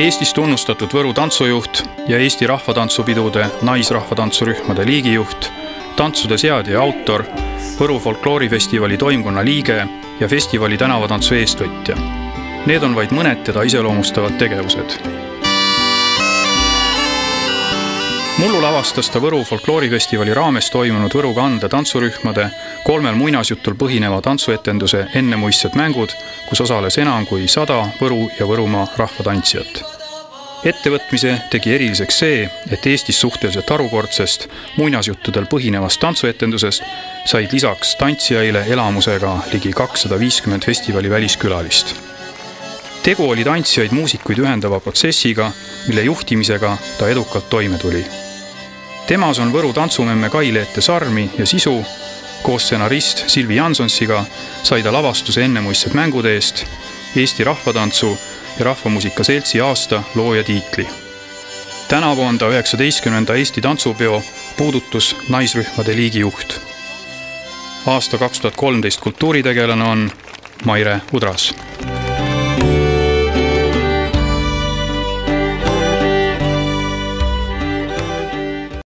Eestis tunnustatud Võru tantsujuht ja Eesti rahvatantsupidude naisrahvatantsurühmade liigijuht, tantsude seadja ja autor, Võru folkloorifestivali toimkonna liige ja festivali tänavatantsu eestvõtja. Need on vaid mõned teda iseloomustavad tegevused. Mullu lavastas ta Võru folkloorifestivali raames toimunud Võru kande tantsurühmade 3 muinasjutul põhineva tantsuetenduse Ennemuistsed mängud, kus osales enam kui 100 Võru ja Võrumaa rahvatantsijat. Ettevõtmise tegi eriliseks see, et Eestis suhteliselt harukordsest muinasjuttudel põhinevast tantsuetendusest said lisaks tantsijaile elamusega ligi 250 festivali väliskülalist. Tegu oli tantsijaid muusikuid ühendava protsessiga, mille juhtimisega ta edukalt toime tuli. Temas on Võru tantsumemme Kai-Leete Sarmi ja sisu, koos stsenarist Silvi Jansonsiga sai ta lavastuse Ennemuistsed mängud eest, Eesti rahvatantsu ja rahvamuusika seltsi aasta looja tiitli. Tänavu on ta 19. Eesti tantsupeo puudutus naisrühmade liigijuht. Aasta 2013 kultuuritegelane on Maire Udras.